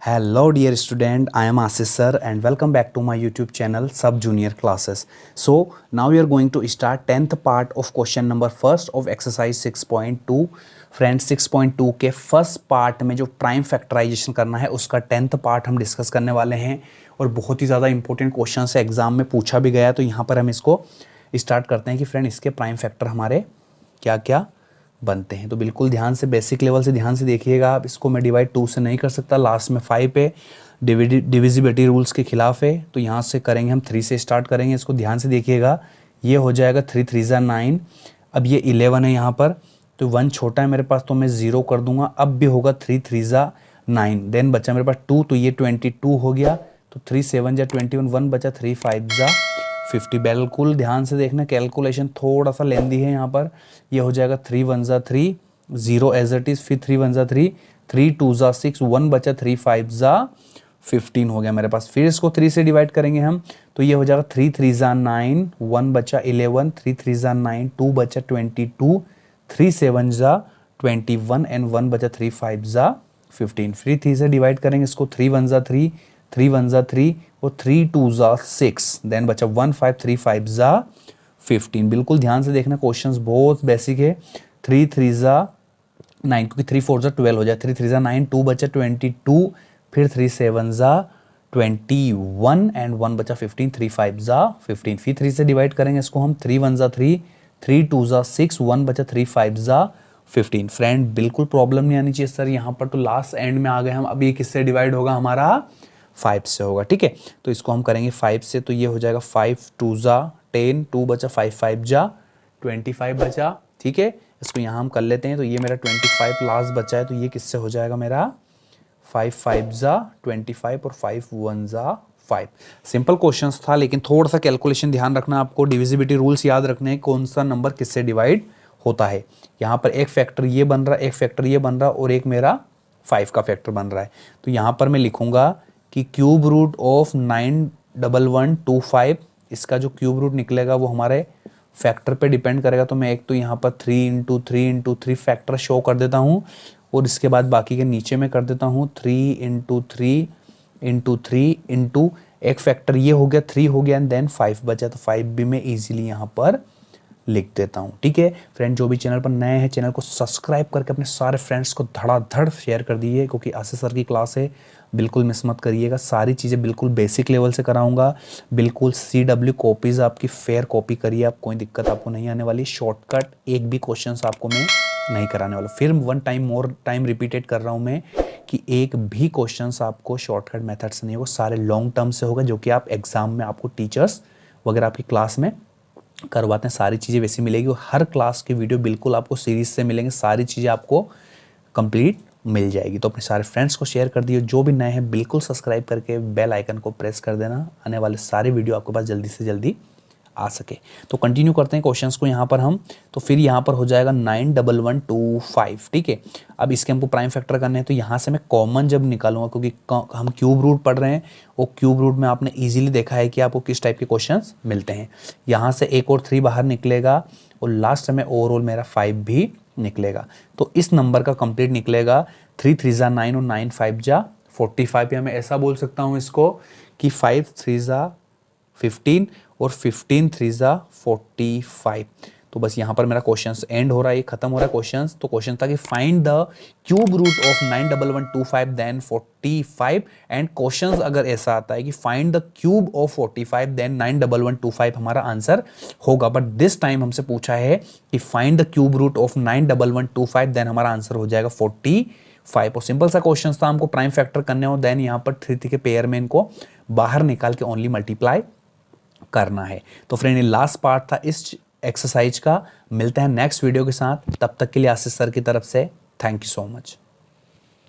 Hello dear student, I am Ashish sir and welcome back to my YouTube channel Sub Junior Classes. So now we are going to start 10th part of question number first of exercise 6.2. Friends 6.2 के first part में जो prime factorisation करना है उसका 10th part हम discuss करने वाले हैं और बहुत ही ज़्यादा इंपॉर्टेंट क्वेश्चन से एग्जाम में पूछा भी गया। तो यहाँ पर हम इसको स्टार्ट करते हैं कि फ्रेंड इसके प्राइम फैक्टर हमारे क्या क्या बनते हैं। तो बिल्कुल ध्यान से बेसिक लेवल से ध्यान से देखिएगा। आप इसको मैं डिवाइड 2 से नहीं कर सकता, लास्ट में 5 पे डिविजिबिलिटी रूल्स के खिलाफ है। तो यहाँ से करेंगे हम 3 से स्टार्ट करेंगे। इसको ध्यान से देखिएगा, ये हो जाएगा 3 3 ज़ा 9। अब ये 11 है यहाँ पर, तो 1 छोटा है मेरे पास तो मैं 0 कर दूंगा। अब भी होगा 3 3 ज़ा 9, देन बचा मेरे पास 2, तो ये 22 हो गया। तो 3 7 ज़ा 21, 1 बचा, 3 5 ज़ा 50। बिल्कुल ध्यान से देखना, कैलकुलेशन थोड़ा सा लेंदी है यहाँ पर। ये हो जाएगा 3 1 ज़ा 3, 0 एज इट इज़, फिर 3 1 ज़ा 3, 3 2 ज़ा 6, 1 बचा, 3 5 ज़ा 15 हो गया मेरे पास। फिर इसको 3 से डिवाइड करेंगे हम, तो ये हो जाएगा 3 3 ज़ा 9, 1 बचा 11, 3 3 ज़ा 9, 2 बचा 22, 3 7 ज़ा 21 एंड 1 बचा, 3 5 ज़ा 15। फिर 3 से डिवाइड करेंगे इसको, 3 1 ज़ा 3, 3 1 ज़ा 3 और 3 2 ज़ा 6, देन बचा 1 5, 3 5 ज़ा 15। बिल्कुल ध्यान से देखना, क्वेश्चंस बहुत बेसिक है। 3 3 ज़ा 9, क्योंकि 3 4 ज़ा 12 हो जाए, 3 3 ज़ा 9, 2 बचा 22, फिर 3 7 ज़ा 21 एंड 1 बचा 15, 3 5 ज़ा 15। फिर 3 से डिवाइड करेंगे इसको हम, 3 1 ज़ा 3, 3 2 ज़ा 6, 1 बचा, 3 5 ज़ा 15। फ्रेंड बिल्कुल प्रॉब्लम नहीं आनी चाहिए सर, यहाँ पर तो लास्ट एंड में आ गए हम। अब ये किससे डिवाइड होगा, हमारा 5 से होगा, ठीक है। तो इसको हम करेंगे 5 से, तो ये हो जाएगा 5 2 ज़ा 10, 2 बचा, 5 5 ज़ा 25 बचा, ठीक है। इसको यहाँ हम कर लेते हैं, तो ये मेरा 25 लास्ट बचा है, तो ये किससे हो जाएगा मेरा 5 5 ज़ा 25 और 5 1 ज़ा 5। सिंपल क्वेश्चंस था, लेकिन थोड़ा सा कैलकुलेशन ध्यान रखना आपको, डिविजिबिलिटी रूल्स याद रखने हैं, कौन सा नंबर किससे डिवाइड होता है। यहाँ पर एक फैक्टर ये बन रहा है, एक फैक्टर ये बन रहा है और एक मेरा 5 का फैक्टर बन रहा है। तो यहाँ पर मैं लिखूंगा कि क्यूब रूट ऑफ 91125, इसका जो क्यूब रूट निकलेगा वो हमारे फैक्टर पे डिपेंड करेगा। तो मैं एक तो यहाँ पर 3 × 3 × 3 फैक्टर शो कर देता हूँ और इसके बाद बाकी के नीचे में कर देता हूँ 3 × 3 × 3 × एक फैक्टर ये हो गया 3 हो गया एंड देन 5 बचा, तो 5 भी मैं इजीली यहाँ पर लिख देता हूँ, ठीक है। फ्रेंड जो भी चैनल पर नए हैं, चैनल को सब्सक्राइब करके अपने सारे फ्रेंड्स को धड़ाधड़ शेयर कर दीजिए, क्योंकि आशीष सर की क्लास है, बिल्कुल मिस मत करिएगा। सारी चीज़ें बिल्कुल बेसिक लेवल से कराऊंगा। बिल्कुल CW कॉपीज़ आपकी फेयर कॉपी करिए, आप कोई दिक्कत आपको नहीं आने वाली। शॉर्टकट एक भी क्वेश्चन आपको मैं नहीं कराने वाला। फिर मोर टाइम रिपीटेड कर रहा हूँ मैं कि एक भी क्वेश्चन आपको शॉर्टकट मेथड से नहीं होगा, सारे लॉन्ग टर्म से होगा, जो कि आप एग्जाम में आपको टीचर्स वगैरह आपकी क्लास में करवाते हैं। सारी चीज़ें वैसी मिलेगी और हर क्लास की वीडियो बिल्कुल आपको सीरीज से मिलेंगे, सारी चीज़ें आपको कंप्लीट मिल जाएगी। तो अपने सारे फ्रेंड्स को शेयर कर दिए, जो भी नए हैं बिल्कुल सब्सक्राइब करके बेल आइकन को प्रेस कर देना, आने वाले सारे वीडियो आपके पास जल्दी से जल्दी आ सके। तो कंटिन्यू करते हैं क्वेश्चंस को यहाँ पर हम। तो फिर यहाँ पर हो जाएगा 91125, ठीक है। अब इसके हमको प्राइम फैक्टर करने हैं, तो यहाँ से मैं कॉमन जब निकालूंगा, क्योंकि हम क्यूब रूट पढ़ रहे हैं, वो क्यूब रूट में आपने इजीली देखा है कि आपको किस टाइप के क्वेश्चंस मिलते हैं। यहाँ से एक और 3 बाहर निकलेगा और लास्ट में ओवरऑल मेरा 5 भी निकलेगा। तो इस नंबर का कंप्लीट निकलेगा 3 3 ज़ा 9 और 9 5 ज़ा 45, या मैं ऐसा बोल सकता हूँ इसको कि 5 3 ज़ा 15 और 15 3 ज़ा 45। तो बस यहाँ पर मेरा क्वेश्चन एंड हो रहा है, खत्म हो रहा है क्वेश्चन। तो क्वेश्चन था कि find the cube root of 91125 then 45, and question अगर ऐसा आता है कि find the cube of 45 then 91125, हमारा आंसर होगा। बट दिस टाइम हमसे पूछा है कि find the cube root of 91125, then हमारा आंसर हो जाएगा 45। और सिंपल सा क्वेश्चन था, हमको प्राइम फैक्टर करने हो, देन यहाँ पर 3 3 के पेयर में इनको बाहर निकाल के ओनली मल्टीप्लाई करना है। तो फ्रेंड ये लास्ट पार्ट था इस एक्सरसाइज का। मिलते हैं नेक्स्ट वीडियो के साथ, तब तक के लिए आशीष सर की तरफ से थैंक यू सो मच।